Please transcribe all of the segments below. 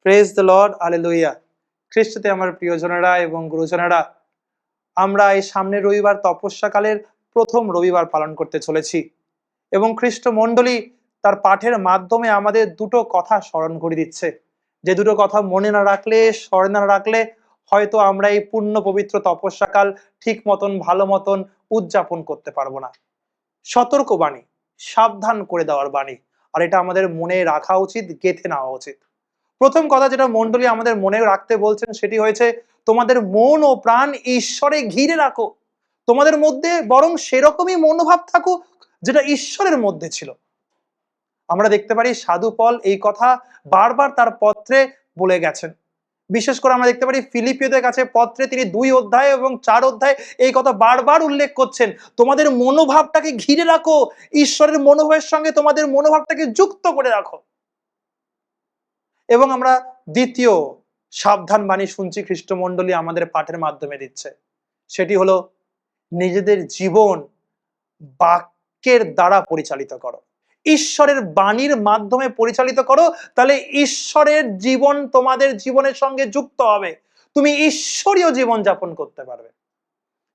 Praise the Lord, hallelujah. খ্রিস্টতে আমার প্রিয়জনেরা এবং গুরুজনেরা, আমরা এই সামনের রবিবার তপস্যাকালের প্রথম রবিবার পালন করতে চলেছি এবং খ্রিস্ট মণ্ডলী তার পাঠের মাধ্যমে আমাদের দুটো কথা স্মরণ করে দিচ্ছে, যে দুটো কথা মনে না রাখলে, স্মরণে না রাখলে হয়তো আমরা এই পূর্ণ পবিত্র তপস্যাকাল ঠিক মতন ভালো মতন উদযাপন করতে পারবো না। সতর্ক বাণী, সাবধান করে দেওয়ার বাণী, আর এটা আমাদের মনে রাখা উচিত, গেঁথে নেওয়া উচিত। প্রথম কথা যেটা মণ্ডলী আমাদের মনে রাখতে বলছেন সেটি হয়েছে, তোমাদের মন ও প্রাণ ঈশ্বরে ঘিরে রাখো। তোমাদের মধ্যে বরং সেরকমই মনোভাব থাকুক যেটা ঈশ্বরের মধ্যে ছিল। আমরা দেখতে পারি সাধু পল এই কথা বারবার তার পত্রে বলে গেছেন। বিশেষ করে আমরা দেখতে পারি ফিলিপিওদের কাছে পত্রে তিনি 2 অধ্যায় এবং 4 অধ্যায় এই কথা বারবার উল্লেখ করছেন, তোমাদের মনোভাবটাকে ঘিরে রাখো, ঈশ্বরের মনোভাবের সঙ্গে তোমাদের মনোভাবটাকে যুক্ত করে রাখো। এবং আমরা দ্বিতীয় সাবধান বাণী শুনছি খ্রিস্টমণ্ডলী আমাদের পাঠের মাধ্যমে দিচ্ছে, সেটি হলো নিজেদের জীবন বাক্যের দ্বারা পরিচালিত করো, ঈশ্বরের বাণীর মাধ্যমে পরিচালিত করো, তাহলে ঈশ্বরের জীবন তোমাদের জীবনের সঙ্গে যুক্ত হবে, তুমি ঈশ্বরীয় জীবন যাপন করতে পারবে।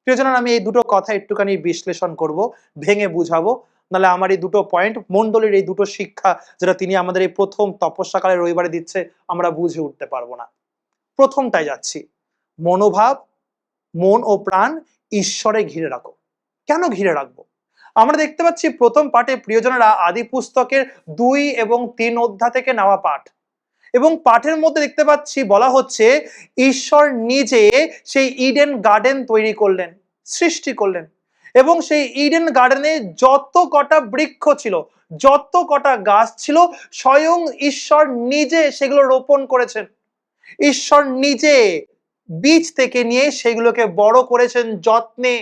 প্রিয়জনেরা, আমি এই দুটো কথা একটুখানি বিশ্লেষণ করব, ভেঙে বুঝাবো, নাহলে আমার এই দুটো পয়েন্ট, মণ্ডলীর এই দুটো শিক্ষা যেটা তিনি আমাদের এই প্রথম তপস্যাকালের রবিবারে দিচ্ছে, আমরা বুঝে উঠতে পারবো না। প্রথমটাই যাচ্ছি, মনোভাব, মন ও প্রাণ ঈশ্বরে ঘিরে রাখো। কেন ঘিরে রাখবো? আমরা দেখতে পাচ্ছি প্রথম পাঠে প্রিয়জনেরা আদি পুস্তকের 2 এবং 3 অধ্যায় থেকে নেওয়া পাঠ, এবং পাঠের মধ্যে দেখতে পাচ্ছি বলা হচ্ছে ঈশ্বর নিজে সেই ইডেন গার্ডেন তৈরি করলেন, সৃষ্টি করলেন, এবং সেই ইডেন গার্ডেনে যত কটা বৃক্ষ ছিল, যত কটা গাছ ছিল, স্বয়ং ঈশ্বর নিজে সেগুলো রোপণ করেছেন। ঈশ্বর নিজে বীজ থেকে নিয়ে সেগুলোকে বড় করেছেন যত্নে,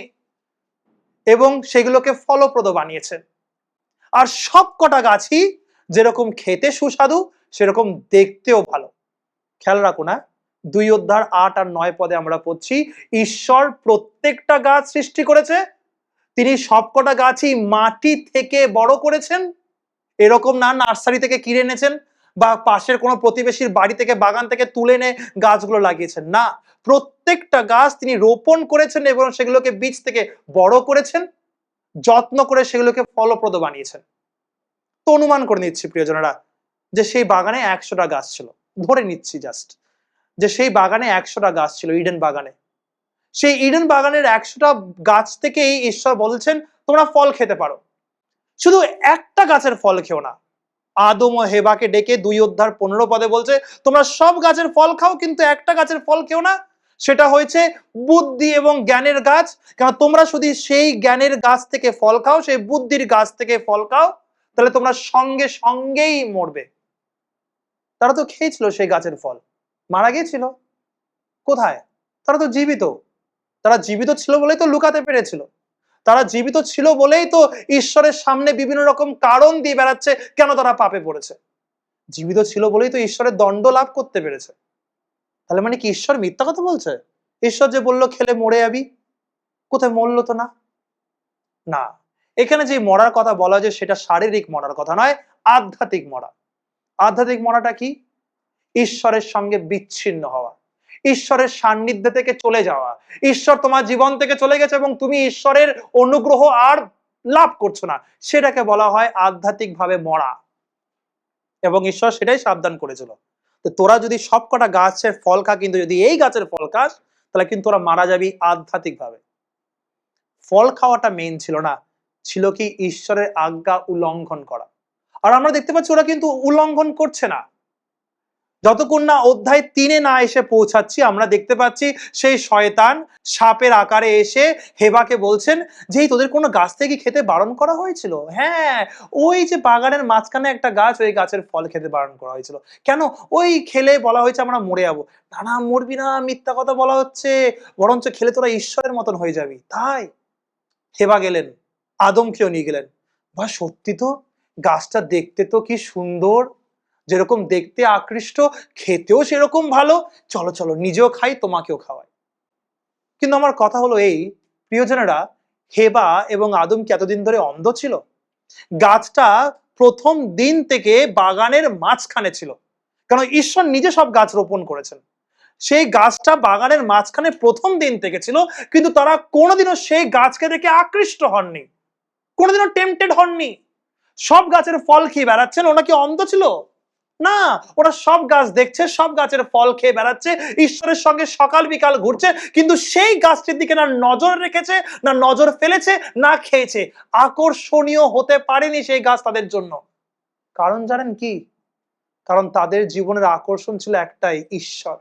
এবং সেগুলোকে ফলপ্রদ বানিয়েছেন। আর সব কটা গাছই যেরকম খেতে সুস্বাদু, সেরকম দেখতেও ভালো। খেয়াল রাখো না, 2 অধ্যায় 8 আর 9 পদে আমরা পড়ছি, ঈশ্বর প্রত্যেকটা গাছ সৃষ্টি করেছে, তিনি সবকটা গাছই মাটি থেকে বড় করেছেন। এরকম না নার্সারি থেকে কিনে এনেছেন বা পাশের কোনো প্রতিবেশীর বাড়ি থেকে, বাগান থেকে তুলে এনে গাছগুলো লাগিয়েছেন, না, প্রত্যেকটা গাছ তিনি রোপণ করেছেন এবং সেগুলোকে বীজ থেকে বড় করেছেন, যত্ন করে সেগুলোকে ফলপ্রদ বানিয়েছেন। তো অনুমান করে নিচ্ছি প্রিয়জনেরা, যে সেই বাগানে 100টা গাছ ছিল, ধরে নিচ্ছি জাস্ট যে সেই বাগানে 100টা গাছ ছিল, ইডেন বাগানে। সেই ইডেন বাগানের 100টা গাছ থেকেই ঈশ্বর বলছেন তোমরা ফল খেতে পারো, শুধু একটা গাছের ফল খেও না। আদম ও হেবাকে ডেকে 2 অধ্যায় 15 পদে বলছে তোমরা সব গাছের ফল খাও, কিন্তু একটা গাছের ফল খেও না, সেটা হয়েছে বুদ্ধি এবং জ্ঞানের গাছ। কারণ তোমরা যদি সেই জ্ঞানের গাছ থেকে ফল খাও, সেই বুদ্ধির গাছ থেকে ফল খাও, তাহলে তোমরা সঙ্গে সঙ্গেই মরবে। তারা তো খেয়েছিল সেই গাছের ফল, মারা গিয়েছিল কোথায়? তারা তো জীবিত। তারা জীবিত ছিল বলেই তো লুকাতে পেরেছিল, তারা জীবিত ছিল বলেই তো ঈশ্বরের সামনে বিভিন্ন রকম কারণ দিয়ে বেড়াচ্ছে কেন তারা পাপে পড়েছে। জীবিত ছিল বলেই তো ঈশ্বরের দণ্ড লাভ করতে পেরেছে। তাহলে মানে কি ঈশ্বর মিথ্যা কথা বলছে? ঈশ্বর যে বললো খেলে মরে যাবি, কোথায় মরলো তো না। না, এখানে যে মরার কথা বলা যায় সেটা শারীরিক মরার কথা নয়, আধ্যাত্মিক মরা। আধ্যাত্মিক মরাটা কি? ঈশ্বরের সঙ্গে বিচ্ছিন্ন হওয়া, ঈশ্বরের সান্নিধ্য থেকে চলে যাওয়া। ঈশ্বর তোমার জীবন থেকে চলে গেছে এবং তুমি ঈশ্বরের অনুগ্রহ আর লাভ করছো না, সেটাকে বলা হয় আধ্যাত্মিকভাবে মরা। এবং ঈশ্বর সেটাই সাবধান করেছিল, তো তোরা যদি সবকটা গাছের ফল খা, কিন্তু যদি এই গাছের ফল খাস তাহলে কিন্তু তোরা মারা যাবি আধ্যাত্মিকভাবে। ফল খাওয়াটা মেইন ছিল না, ছিল কি ঈশ্বরের আজ্ঞা উল্লঙ্ঘন করা। আর আমরা দেখতে পাচ্ছি ওরা কিন্তু উল্লঙ্ঘন করছে না। যতক্ষণ না অধ্যায় 3-এ না এসে পৌঁছাচ্ছি, আমরা দেখতে পাচ্ছি সেই শয়তান সাপের আকারে এসে হেবাকে বলছেন যে তোদের কোনো গাছ থেকে খেতে বারণ করা হয়েছিল? হ্যাঁ, ওই যে বাগানের মাঝখানে একটা গাছ, ওই গাছের ফল খেতে বারণ করা হয়েছিল। কেন? ওই খেলে বলা হয়েছে আমরা মরে যাবো। না না, মরবি না, মিথ্যা কথা বলা হচ্ছে, বরঞ্চ খেলে তোরা ঈশ্বরের মতন হয়ে যাবি। তাই হেবা গেলেন, আদমকেও নিয়ে গেলেন। বা সত্যি তো, গাছটা দেখতে তো কি সুন্দর, যেরকম দেখতে আকৃষ্ট, খেতেও সেরকম ভালো, চলো চলো নিজেও খাই, তোমাকেও খাওয়াই। কিন্তু আমার কথা হলো এই, প্রিয়জনেরা, হেবা এবং আদম কি এতদিন ধরে অন্ধ ছিল? গাছটা প্রথম দিন থেকে বাগানের মাঝখানে ছিল, কারণ ঈশ্বর নিজে সব গাছ রোপণ করেছেন। সেই গাছটা বাগানের মাঝখানে প্রথম দিন থেকে ছিল, কিন্তু তারা কোনোদিনও সেই গাছকে দেখে আকৃষ্ট হননি, কোনোদিনও টেম্পটেড হননি। সব গাছের ফল খেয়ে বেড়াচ্ছেন। ওরা কি অন্ধ ছিল? না, ওরা সব গাছ দেখছে, সব গাছের ফল খেয়ে বেড়াচ্ছে, ঈশ্বরের সঙ্গে সকাল বিকাল ঘুরছে, কিন্তু সেই গাছটির দিকে না নজর রেখেছে, না নজর ফেলেছে, না খেয়েছে। আকর্ষণীয় হতে পারেনি সেই গাছ তাদের জন্য। কারণ জানেন কি? কারণ তাদের জীবনের আকর্ষণ ছিল একটাই, ঈশ্বর।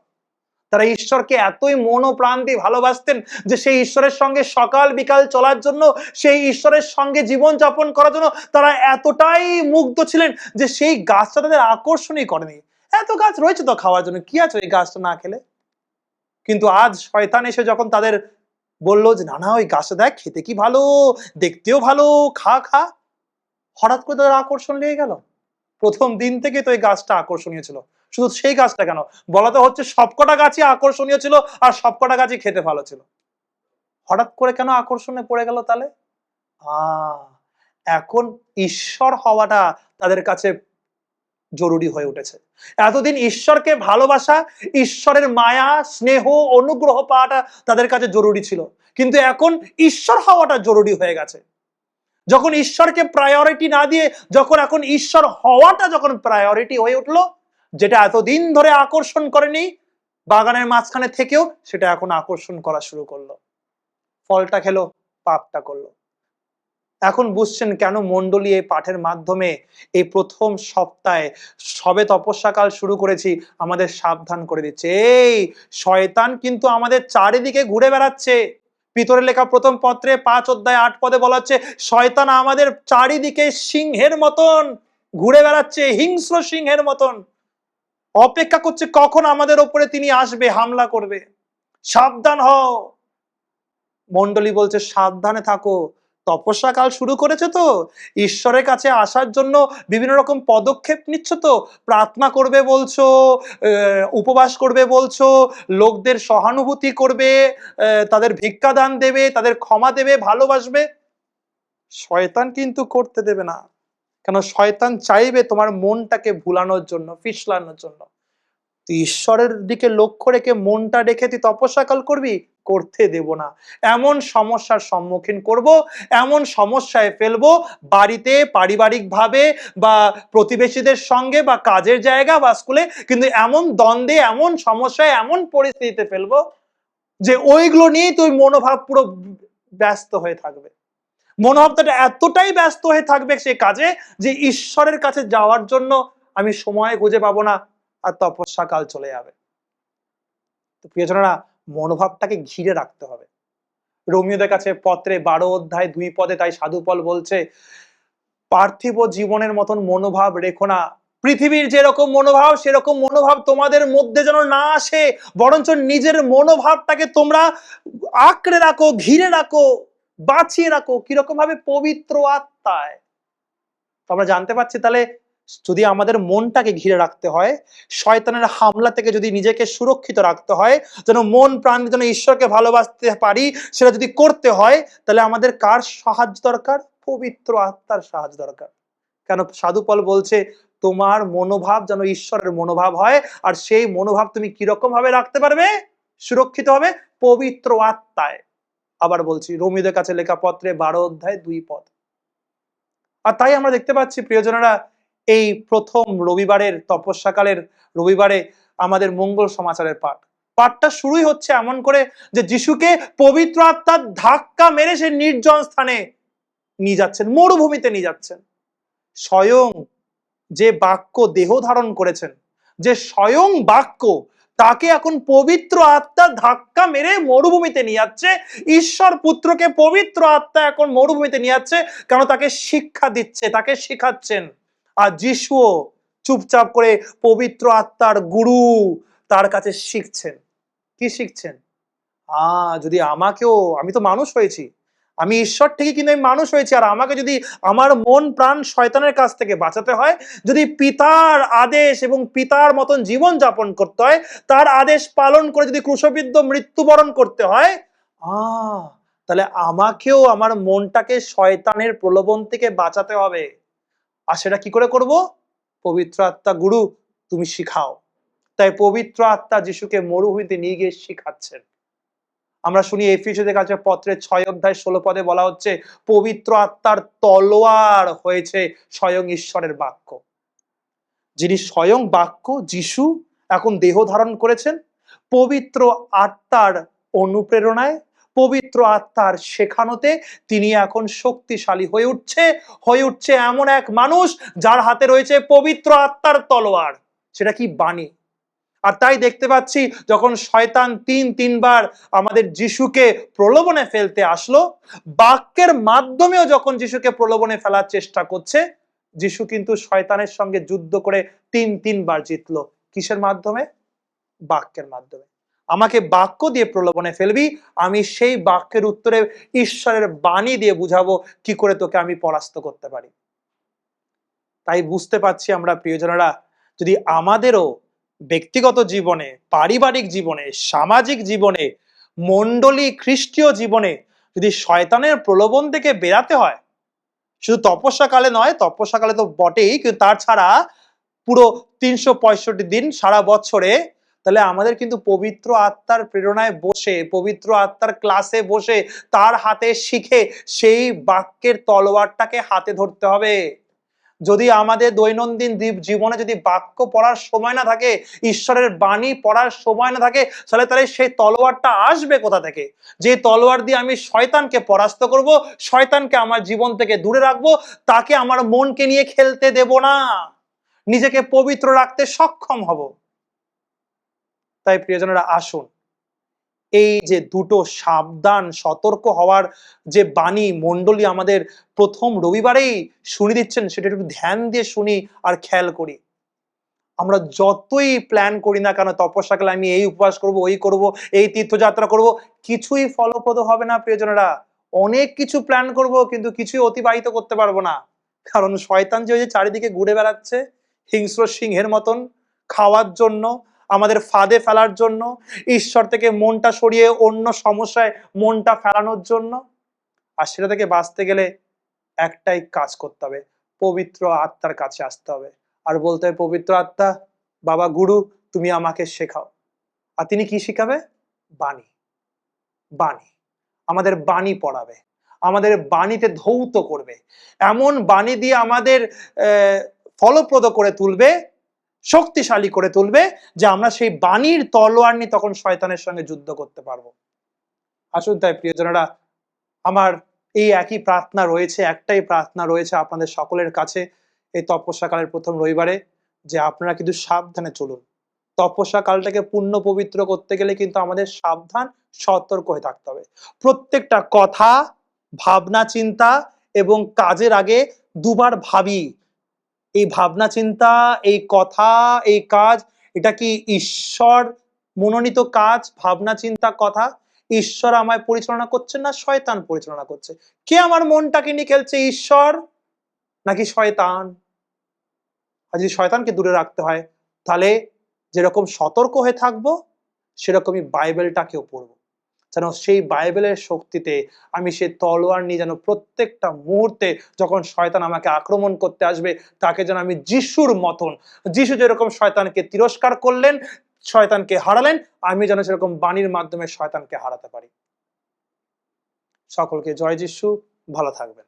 তারা ঈশ্বরকে এতই মন ও প্রাণ দিয়ে ভালোবাসতেন যে সেই ঈশ্বরের সঙ্গে সকাল বিকাল চলার জন্য, সেই ঈশ্বরের সঙ্গে জীবন যাপন করার জন্য তারা এতটাই মুগ্ধ ছিলেন যে সেই গাছটা তাদের আকর্ষণই করেনি। এত গাছ রয়েছে তো খাওয়ার জন্য, কি আছে ওই গাছটা না খেলে? কিন্তু আজ শয়তান এসে যখন তাদের বললো যে না না, ওই গাছটা দেখ, খেতে কি ভালো, দেখতেও ভালো, খা খা, হঠাৎ করে তাদের আকর্ষণ লেগে গেল। প্রথম দিন থেকে তো এই গাছটা আকর্ষণীয় ছিল। শুধু সেই গাছটা কেন, বলা তো হচ্ছে সবকটা গাছই আকর্ষণীয় ছিল আর সবকটা গাছই খেতে ভালো ছিল। হঠাৎ করে কেন আকর্ষণে পড়ে গেল তাহলে? এখন ঈশ্বর হওয়াটা তাদের কাছে জরুরি হয়ে উঠেছে। এতদিন ঈশ্বরকে ভালোবাসা, ঈশ্বরের মায়া, স্নেহ, অনুগ্রহ পাওয়াটা তাদের কাছে জরুরি ছিল, কিন্তু এখন ঈশ্বর হওয়াটা জরুরি হয়ে গেছে। যখন ঈশ্বরকে প্রায়োরিটি না দিয়ে যখন এখন ঈশ্বর হওয়াটা যখন প্রায়োরিটি হয়ে উঠলো, যেটা এতদিন ধরে আকর্ষণ করেনি বাগানের মাঝখানে থেকেও, সেটা এখন আকর্ষণ করা শুরু করলো। ফলটা খেলো, পাপটা করলো। এখন বুঝছেন কেন মণ্ডলী এই পাঠের মাধ্যমে এই প্রথম সপ্তাহে সবে তপস্যাকাল শুরু করেছি আমাদের সাবধান করে দিচ্ছে। এই শয়তান কিন্তু আমাদের চারিদিকে ঘুরে বেড়াচ্ছে। পিতরের লেখা প্রথম পত্রে 5 অধ্যায় 8 পদে বলা হচ্ছে, শয়তান আমাদের চারিদিকে সিংহের মতন ঘুরে বেড়াচ্ছে, হিংস্র সিংহের মতন অপেক্ষা করছে কখন আমাদের ওপরে তিনি আসবে, হামলা করবে। সাবধান হও। মণ্ডলী বলছে সাবধানে থাকো। তপস্যাকাল শুরু করেছে তো, ঈশ্বরের কাছে আসার জন্য বিভিন্ন রকম পদক্ষেপ নিচ্ছ তো, প্রার্থনা করবে বলছো, উপবাস করবে বলছো, লোকদের সহানুভূতি করবে, তাদের ভিক্ষা দান দেবে, তাদের ক্ষমা দেবে, ভালোবাসবে। শয়তান কিন্তু করতে দেবে না। কেন? শয়তান চাইবে তোমার মনটাকে ভুলানোর জন্য, ফিসলানোর জন্য। তুই ঈশ্বরের দিকে লক্ষ্য রেখে মনটা রেখে তুই তপস্যাকাল করবি, করতে দেব না। এমন সমস্যার সম্মুখীন করব, এমন সমস্যায় ফেলবো, বাড়িতে, পারিবারিক ভাবে, বা প্রতিবেশীদের সঙ্গে, বা কাজের জায়গা, বা স্কুলে, কিন্তু এমন দ্বন্দ্বে, এমন সমস্যায়, এমন পরিস্থিতিতে ফেলবো যে ওইগুলো নিয়ে তুই মনোভাব পুরো ব্যস্ত হয়ে থাকবে। মনোভাবটা এতটাই ব্যস্ত হয়ে থাকবে সে কাজে যে ঈশ্বরের কাছে যাওয়ার জন্য আমি সময় খুঁজে পাবো না, আর তপস্যাকাল চলে যাবে। তো প্রিয়জনেরা, মনোভাবটাকে ঘিরে রাখতে হবে। রোমীয়দের কাছে পত্রে 12 অধ্যায় 2 পদে তাই সাধু পল বলছে, পার্থিব জীবনের মতন মনোভাব রেখো না। পৃথিবীর যেরকম মনোভাব সেরকম মনোভাব তোমাদের মধ্যে যেন না আসে, বরঞ্চ নিজের মনোভাবটাকে তোমরা আঁকড়ে রাখো, ঘিরে রাখো, বাঁচিয়ে রাখো। কিরকম ভাবে? পবিত্র আত্মায়। আমরা জানতে পারছি তাহলে যদি আমাদের মনটাকে ঘিরে রাখতে হয়, শয়তানের হামলা থেকে যদি নিজেকে সুরক্ষিত রাখতে হয়, যেন মন প্রাণ যেন ঈশ্বরকে ভালোবাসতে পারি, সেটা যদি করতে হয়, তাহলে আমাদের কার সাহায্য দরকার? পবিত্র আত্মার সাহায্য দরকার। কেন? সাধু পল বলছে তোমার মনোভাব যেন ঈশ্বরের মনোভাব হয়। আর সেই মনোভাব তুমি কিরকম ভাবে রাখতে পারবে? সুরক্ষিত হবে পবিত্র আত্মায়। আবার বলছি, রোমীয়দের কাছে লেখা পত্রে 12 অধ্যায় 2 পদ। আর তাই আমরা দেখতে পাচ্ছি প্রিয়জনেরা, এই প্রথম রবিবারের, তপস্যাকালের রবিবারে আমাদের মঙ্গল সমাচারের পাঠটা শুরুই হচ্ছে এমন করে যে যিশুকে পবিত্র আত্মার ধাক্কা মেরে সে নির্জন স্থানে নিয়ে যাচ্ছেন, মরুভূমিতে নিয়ে যাচ্ছেন। স্বয়ং যে বাক্য দেহ ধারণ করেছেন, যে স্বয়ং বাক্য, তাকে এখন পবিত্র আত্মা ধাক্কা মেরে মরুভূমিতে নিয়ে যাচ্ছে। ঈশ্বর পুত্রকে পবিত্র আত্মা এখন মরুভূমিতে নিয়ে যাচ্ছে, কারণ তাকে শিক্ষা দিচ্ছে, তাকে শিখাচ্ছেন। আর যিশুও চুপচাপ করে পবিত্র আত্মার গুরু, তার কাছে শিখছেন। কি শিখছেন? যদি আমাকেও, আমি তো মানুষ হয়েছি, আমি ঈশ্বর ঠিকই, কিন্তু আমি মানুষ হয়েছি, আর আমাকে যদি আমার মন প্রাণ শয়তানের কাছ থেকে বাঁচাতে হয়, যদি পিতার আদেশ এবং পিতার মতন জীবন যাপন করতে হয়, তার আদেশ পালন করে যদি ক্রুশবিদ্ধ মৃত্যুবরণ করতে হয়, তাহলে আমাকেও আমার মনটাকে শয়তানের প্রলোভন থেকে বাঁচাতে হবে। আর সেটা কি করে করব? পবিত্র আত্মা গুরু তুমি শিখাও। তাই পবিত্র আত্মা যিশুকে মরুভূমিতে নিয়ে গিয়ে শিখাচ্ছেন। আমরা শুনি এফেসীয়দের কাছে পত্রের 6 অধ্যায় 16 পদে বলা হচ্ছে, পবিত্র আত্মার তলোয়ার হয়েছে স্বয়ং ঈশ্বরের বাক্য। যিনি স্বয়ং বাক্য যিশু এখন দেহ ধারণ করেছেন, পবিত্র আত্মার অনুপ্রেরণায়, পবিত্র আত্মার শেখানোতে তিনি এখন শক্তিশালী হয়ে উঠছে এমন এক মানুষ যার হাতে রয়েছে পবিত্র আত্মার তলোয়ার। সেটা কি? বাণী। আর তাই দেখতে পাচ্ছি যখন শয়তান তিনবার আমাদের যিশুকে প্রলোভনে ফেলতে আসলো, বাক্যের মাধ্যমেও যখন যিশুকে প্রলোভনে ফেলার চেষ্টা করছে, যিশু কিন্তু শয়তানের সঙ্গে যুদ্ধ করে তিনবার জিতলো। কিসের মাধ্যমে? বাক্যের মাধ্যমে। আমাকে বাক্য দিয়ে প্রলোভনে ফেলবি, আমি সেই বাক্যের উত্তরে ঈশ্বরের বাণী দিয়ে বুঝাবো কি করে তোকে আমি পরাস্ত করতে পারি। তাই বুঝতে পারছি আমরা প্রিয়জনেরা, যদি আমাদেরও ব্যক্তিগত জীবনে, পারিবারিক জীবনে, সামাজিক জীবনে, মণ্ডলী খ্রিস্টীয় জীবনে যদি শয়তানের প্রলোভন থেকে বেরাতে হয়, শুধু তপস্যাকালে নয়, তপস্যাকালে তো বটেই, কিন্তু তার ছাড়া পুরো 365 দিন সারা বছরে, তাহলে আমাদের কিন্তু পবিত্র আত্মার প্রেরণায় বসে, পবিত্র আত্মার ক্লাসে বসে, তার হাতে শিখে সেই বাক্যের তলোয়ারটাকে হাতে ধরতে হবে। যদি আমাদের দৈনন্দিন জীবনে যদি বাক্য পড়ার সময় না থাকে, ঈশ্বরের বাণী পড়ার সময় না থাকে, তাহলে সেই তলোয়ারটা আসবে কোথা থেকে? যে তলোয়ার দিয়ে আমি শয়তানকে পরাস্ত করব, শয়তানকে আমার জীবন থেকে দূরে রাখবো, তাকে আমার মনকে নিয়ে খেলতে দেব না, নিজেকে পবিত্র রাখতে সক্ষম হব। তাই প্রিয়জনেরা, আসুন এই যে দুটো সাবধান সতর্ক হওয়ার যে বাণী মণ্ডলী আমাদের প্রথম রবিবারেই শুনে দিচ্ছেন, সেটা একটু ধ্যান দিয়ে শুনি আর খেয়াল করি। আমরা যতই প্ল্যান করি না কেন, তপস্যাকালে আমি এই উপবাস করব, ওই করব, এই তীর্থযাত্রা করব, কিছুই ফলপ্রদ হবে না প্রিয়জনেরা। অনেক কিছু প্ল্যান করব কিন্তু কিছুই অতিবাহিত করতে পারবো না, কারণ শয়তান যে চারিদিকে ঘুরে বেড়াচ্ছে হিংস্র সিংহের মতন, খাওয়ার জন্য, আমাদের ফাঁদে ফেলার জন্য, ঈশ্বর থেকে মনটা সরিয়ে অন্য সমস্যায় মনটা ফেলানোর জন্য। আর সেটা থেকে বাঁচতে গেলে একটাই কাজ করতে হবে, পবিত্র আত্মার কাছে আসতে হবে আর বলতে হবে, পবিত্র আত্মা, বাবা গুরু, তুমি আমাকে শেখাও। আর তিনি কি শিখাবে? বাণী। বাণী আমাদের বাণী পড়াবে, আমাদের বাণীতে ধৌত করবে, এমন বাণী দিয়ে আমাদের ফলপ্রদ করে তুলবে, শক্তিশালী করে তুলবে, যে আমরা সেই বাণীর তলোয়ার নিয়ে তখন শয়তানের সঙ্গে যুদ্ধ করতে পারবো। আসুন তাই প্রিয়জনেরা, আমার এই একই প্রার্থনা রয়েছে, একটাই প্রার্থনা রয়েছে আপনাদের সকলের কাছে এই তপস্যাকালের প্রথম রবিবারে, যে আপনারা কিন্তু সাবধানে চলুন। তপস্যাকালটাকে পূর্ণ পবিত্র করতে গেলে কিন্তু আমাদের সাবধান সতর্ক হয়ে থাকতে হবে। প্রত্যেকটা কথা, ভাবনা চিন্তা এবং কাজের আগে দুবার ভাবি, এই ভাবনা চিন্তা, এই কথা, এই কাজ, এটা কি ঈশ্বর মনোনীত কাজ? ভাবনা চিন্তা কথা ঈশ্বর আমায় পরিচালনা করছেন না শয়তান পরিচালনা করছে? কে আমার মনটাকে নিয়ে খেলছে, ঈশ্বর নাকি শয়তান? আর যদি শয়তানকে দূরে রাখতে হয়, তাহলে যেরকম সতর্ক হয়ে থাকবো, সেরকমই বাইবেলটাকেও পড়বো, যেন সেই বাইবেলের শক্তিতে আমি সেই তলোয়ার নিয়ে যেন প্রত্যেকটা মুহূর্তে যখন শয়তান আমাকে আক্রমণ করতে আসবে, তাকে যেন আমি যিশুর মতন, যিশু যেরকম শয়তানকে তিরস্কার করলেন, শয়তানকে হারালেন, আমি যেন সেরকম বাণীর মাধ্যমে শয়তানকে হারাতে পারি। সকলকে জয় যিশু, ভালো থাকবেন।